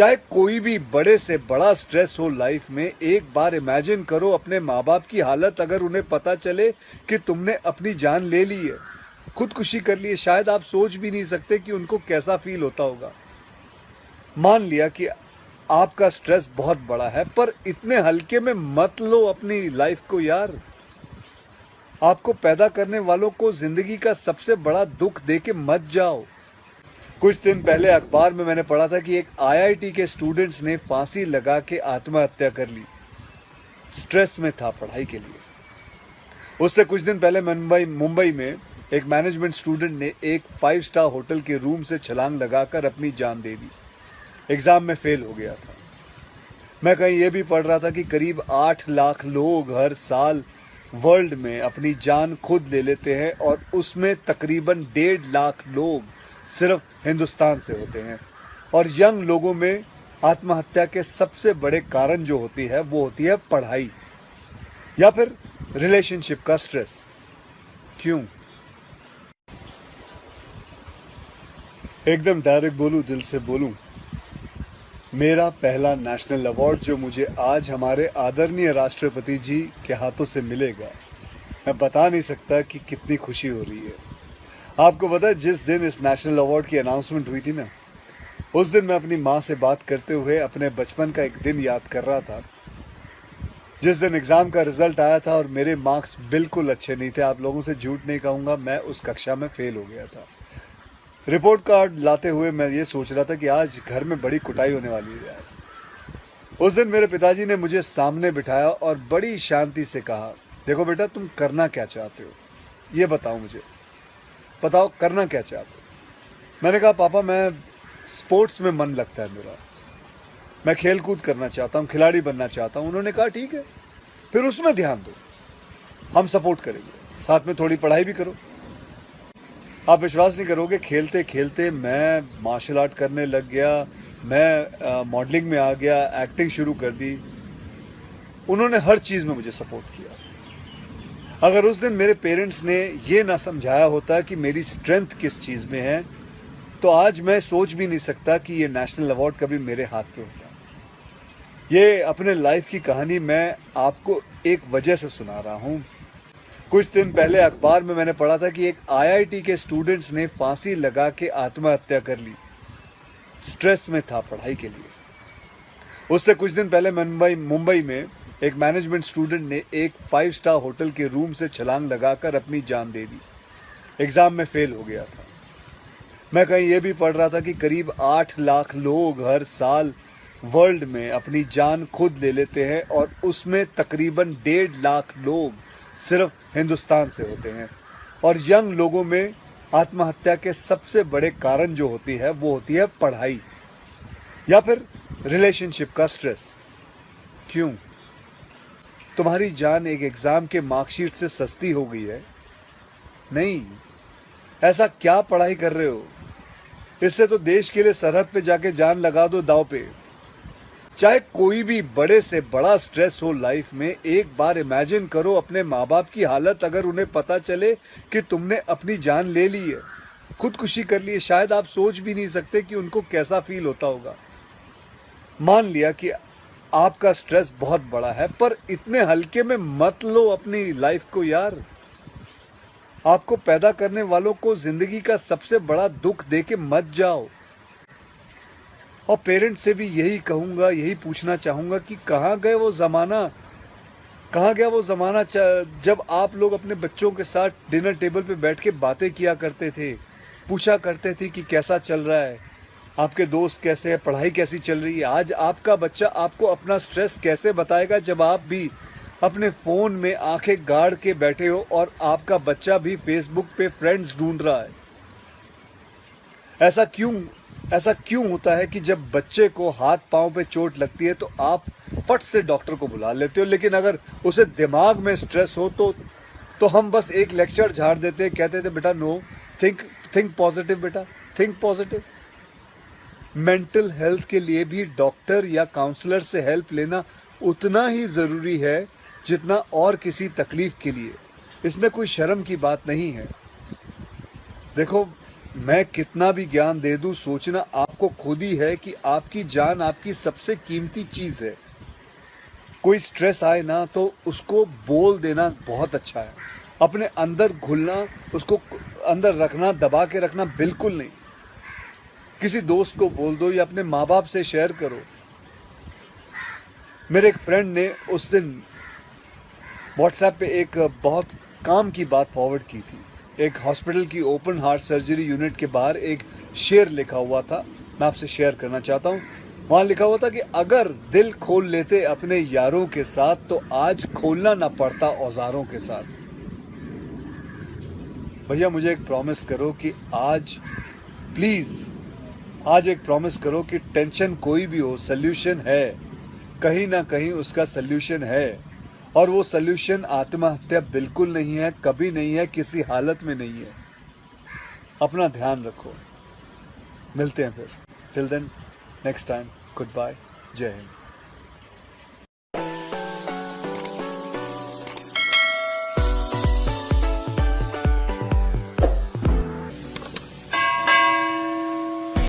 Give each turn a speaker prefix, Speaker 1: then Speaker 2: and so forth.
Speaker 1: चाहे कोई भी बड़े से बड़ा स्ट्रेस हो लाइफ में, एक बार इमेजिन करो अपने माँ बाप की हालत अगर उन्हें पता चले कि तुमने अपनी जान ले ली है, खुदकुशी कर ली है। शायद आप सोच भी नहीं सकते कि उनको कैसा फील होता होगा। मान लिया कि आपका स्ट्रेस बहुत बड़ा है, पर इतने हल्के में मत लो अपनी लाइफ को यार। आपको पैदा करने वालों को जिंदगी का सबसे बड़ा दुख दे के मत जाओ। कुछ दिन पहले अखबार में मैंने पढ़ा था कि एक आईआईटी के स्टूडेंट्स ने फांसी लगा के आत्महत्या कर ली। स्ट्रेस में था पढ़ाई के लिए। उससे कुछ दिन पहले मुंबई में एक मैनेजमेंट स्टूडेंट ने एक 5 स्टार होटल के रूम से छलांग लगाकर अपनी जान दे दी। एग्जाम में फेल हो गया था। मैं कहीं ये भी पढ़ रहा था कि करीब 8 लाख लोग हर साल वर्ल्ड में अपनी जान खुद ले लेते हैं और उसमें तकरीबन 1.5 लाख लोग सिर्फ हिंदुस्तान से होते हैं। और यंग लोगों में आत्महत्या के सबसे बड़े कारण जो होती है वो होती है पढ़ाई या फिर रिलेशनशिप का स्ट्रेस। क्यों? एकदम डायरेक्ट बोलूं, दिल से बोलूं, मेरा पहला नेशनल अवार्ड जो मुझे आज हमारे आदरणीय राष्ट्रपति जी के हाथों से मिलेगा, मैं बता नहीं सकता कि कितनी खुशी हो रही है। आपको पता है, जिस दिन इस नेशनल अवार्ड की अनाउंसमेंट हुई थी ना, उस दिन मैं अपनी माँ से बात करते हुए अपने बचपन का एक दिन याद कर रहा था, जिस दिन एग्ज़ाम का रिजल्ट आया था और मेरे मार्क्स बिल्कुल अच्छे नहीं थे। आप लोगों से झूठ नहीं कहूँगा, मैं उस कक्षा में फेल हो गया था। रिपोर्ट कार्ड लाते हुए मैं ये सोच रहा था कि आज घर में बड़ी कुटाई होने वाली है यार। उस दिन मेरे पिताजी ने मुझे सामने बिठाया और बड़ी शांति से कहा, देखो बेटा, तुम करना क्या चाहते हो, ये बताओ मुझे, बताओ करना क्या चाहते हो। मैंने कहा, पापा मैं स्पोर्ट्स में मन लगता है मेरा, मैं खेल कूद करना चाहता हूँ, खिलाड़ी बनना चाहता हूँ। उन्होंने कहा ठीक है, फिर उसमें ध्यान दो, हम सपोर्ट करेंगे, साथ में थोड़ी पढ़ाई भी करो। आप विश्वास नहीं करोगे, खेलते खेलते मैं मार्शल आर्ट करने लग गया, मैं मॉडलिंग में आ गया, एक्टिंग शुरू कर दी। उन्होंने हर चीज़ में मुझे सपोर्ट किया। अगर उस दिन मेरे पेरेंट्स ने ये ना समझाया होता कि मेरी स्ट्रेंथ किस चीज़ में है, तो आज मैं सोच भी नहीं सकता कि ये नेशनल अवार्ड कभी मेरे हाथ पे होता। ये अपने लाइफ की कहानी मैं आपको एक वजह से सुना रहा हूँ। कुछ दिन पहले अखबार में मैंने पढ़ा था कि एक आईआईटी के स्टूडेंट्स ने फांसी लगा के आत्महत्या कर ली। स्ट्रेस में था पढ़ाई के लिए। उससे कुछ दिन पहले मुंबई में एक मैनेजमेंट स्टूडेंट ने एक 5 स्टार होटल के रूम से छलांग लगाकर अपनी जान दे दी। एग्जाम में फेल हो गया था। मैं कहीं ये भी पढ़ रहा था कि करीब 8 लाख लोग हर साल वर्ल्ड में अपनी जान खुद ले लेते हैं और उसमें तकरीबन 1.5 लाख लोग सिर्फ हिंदुस्तान से होते हैं। और यंग लोगों में आत्महत्या के सबसे बड़े कारण जो होती है वो होती है पढ़ाई या फिर रिलेशनशिप का स्ट्रेस। क्यों? तुम्हारी जान एक एग्जाम के मार्कशीट से सस्ती हो गई है? नहीं। ऐसा क्या पढ़ाई कर रहे हो? इससे तो देश के लिए सरहद पे जाके जान लगा दो दांव पे। चाहे कोई भी बड़े से बड़ा स्ट्रेस हो लाइफ में, एक बार इमेजिन करो अपने माँ बाप की हालत अगर उन्हें पता चले कि तुमने अपनी जान ले ली है, खुदकुशी कर ली है। शायद आप सोच भी नहीं सकते कि उनको कैसा फील होता होगा। मान लिया कि आपका स्ट्रेस बहुत बड़ा है, पर इतने हल्के में मत लो अपनी लाइफ को यार। आपको पैदा करने वालों को जिंदगी का सबसे बड़ा दुख दे के मत जाओ। और पेरेंट्स से भी यही कहूँगा, यही पूछना चाहूँगा कि कहाँ गए वो ज़माना, कहाँ गया वो ज़माना जब आप लोग अपने बच्चों के साथ डिनर टेबल पे बैठ के बातें किया करते थे, पूछा करते थे कि कैसा चल रहा है, आपके दोस्त कैसे हैं, पढ़ाई कैसी चल रही है। आज आपका बच्चा आपको अपना स्ट्रेस कैसे बताएगा जब आप भी अपने फ़ोन में आंखें गाड़ के बैठे हो और आपका बच्चा भी फेसबुक पे फ्रेंड्स ढूंढ रहा है। ऐसा क्यों होता है कि जब बच्चे को हाथ पांव पे चोट लगती है तो आप फट से डॉक्टर को बुला लेते हो, लेकिन अगर उसे दिमाग में स्ट्रेस हो तो हम बस एक लेक्चर झाड़ देते, कहते थे बेटा नो, थिंक पॉजिटिव बेटा, थिंक पॉजिटिव। मेंटल हेल्थ के लिए भी डॉक्टर या काउंसलर से हेल्प लेना उतना ही ज़रूरी है जितना और किसी तकलीफ के लिए। इसमें कोई शर्म की बात नहीं है। देखो, मैं कितना भी ज्ञान दे दूं, सोचना आपको खुद ही है कि आपकी जान आपकी सबसे कीमती चीज है। कोई स्ट्रेस आए ना तो उसको बोल देना बहुत अच्छा है। अपने अंदर घुलना, उसको अंदर रखना, दबा के रखना बिल्कुल नहीं। किसी दोस्त को बोल दो या अपने माँ बाप से शेयर करो। मेरे एक फ्रेंड ने उस दिन व्हाट्सएप पे एक बहुत काम की बात फॉरवर्ड की थी। एक हॉस्पिटल की ओपन हार्ट सर्जरी यूनिट के बाहर एक शेर लिखा हुआ था, मैं आपसे शेयर करना चाहता हूँ। वहाँ लिखा हुआ था कि अगर दिल खोल लेते अपने यारों के साथ तो आज खोलना ना पड़ता औजारों के साथ। भैया मुझे एक प्रॉमिस करो कि आज प्लीज़ आज एक प्रॉमिस करो कि टेंशन कोई भी हो, सल्यूशन है, कहीं ना कहीं उसका सल्यूशन है। और वो सल्यूशन आत्महत्या बिल्कुल नहीं है, कभी नहीं है, किसी हालत में नहीं है। अपना ध्यान रखो। मिलते हैं फिर। Till then, next time, good bye, जय हिंद।